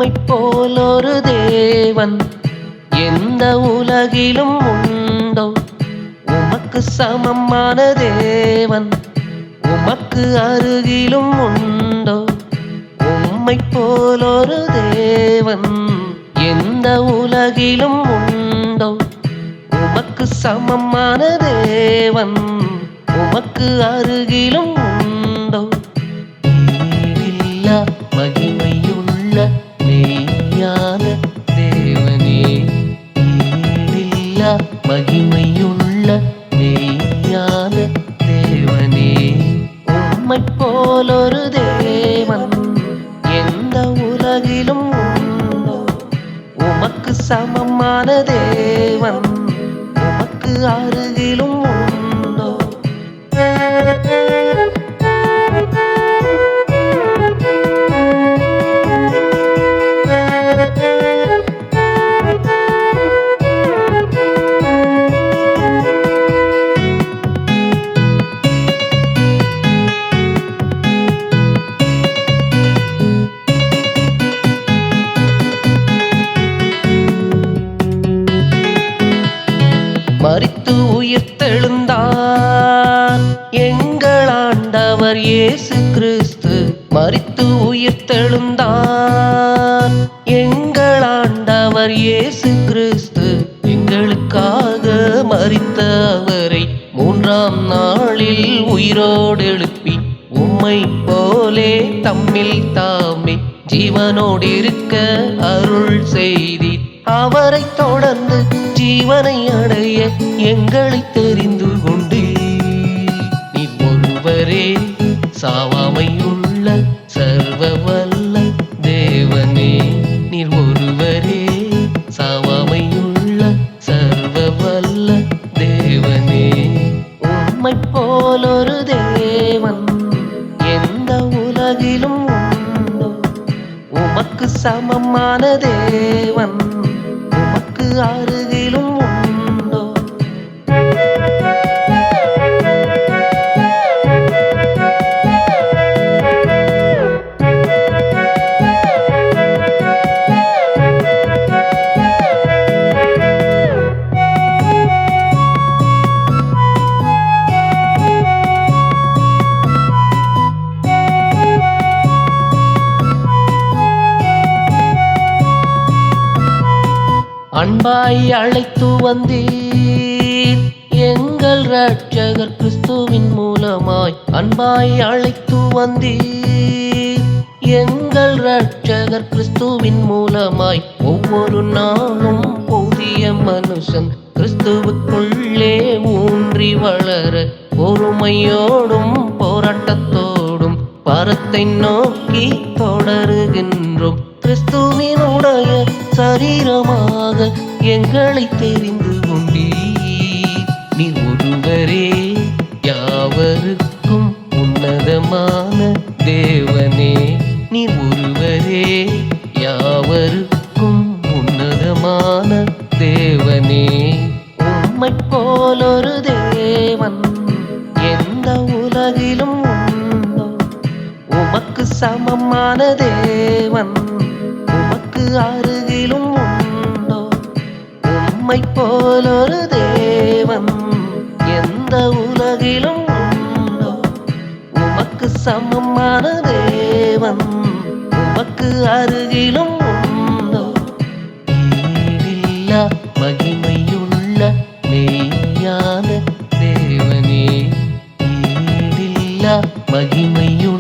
உம்மைப் போலொரு தேவன் எந்த உலகிலும் உண்டோ? உமக்கு சமமான தேவன் உமக்கு அருகிலும் உண்டோ? உம்மைப் போலொரு தேவன் எந்த உலகிலும் உண்டோ? உமக்கு சமமான தேவன் உமக்கு அருகிலும் உண்டோ? ஈடில்லா மகிமையுள்ள மெய்யான தேவனே, ஈடில்லா மகிமையுள்ள மெய்யான தேவனே, உம்மைப் போலொரு தேவன் எந்த உலகிலும் உண்டோ? உமக்கு சமமான தேவன் உமக்கு அருகிலும் உண்டோ? மரித்து உயிர்த்தெழுந்தார் எங்கள் ஆண்டவர் இயேசு கிறிஸ்து. மரித்து உயிர்த்தெழுந்தார் எங்கள் ஆண்டவர் இயேசு கிறிஸ்து. எங்களுக்காக மரித்த அவரை மூன்றாம் நாளில் உயிரோடு எழுப்பி உம்மை போலே தம்மில் தாமே ஜீவனோடு இருக்க அருள் செய்தி. அவரை தொடர்ந்து ஜீவனை அடைய எங்களை தெரிந்து கொண்டு நீ ஒருவரே சாவாமையுள்ள சர்வ வல்ல தேவனே. நீர் ஒருவரே சாவாமையுள்ள சர்வ வல்ல தேவனே. உம்மைப் போலொரு தேவன் எந்த உலகிலும் உண்டோ? உமக்கு சமமான தேவன் உமக்கு அருகிலும் உண்டோ? அன்பாய் அழைத்து வந்தீர் எங்கள் இரட்சகர் கிறிஸ்துவின் மூலமாய். அன்பாய் அழைத்து வந்தீர் எங்கள் இரட்சகர் கிறிஸ்துவின் மூலமாய். ஒவ்வொரு நாளும் புதிய மனுஷன் கிறிஸ்துவுக்குள்ளே ஊன்றி வளர பொறுமையோடும் போராட்டத்தோடும் பரத்தை நோக்கி தொடருகின்றோம். கிறிஸ்துவினுடைய சரீரமாக எங்களை தெரிந்து கொண்டீர். நீ ஒருவரே யாவருக்கும் உன்னதமான தேவனே. நீ ஒருவரே யாவருக்கும் உன்னதமான தேவனே. உம்மைப் போலொரு தேவன் எந்த உலகிலும் உண்டோ? உமக்கு சமமான தேவன் உமக்கு அருகிலும் உண்டோ? உம்மைப் போலொரு தேவன் எந்த உலகிலும் உண்டோ? உமக்கு சமமான தேவன் உமக்கு அருகிலும் உண்டோ? ஈடில்லா மகிமையுள்ள மெய்யான தேவனே, ஈடில்லா மகிமையுள்ள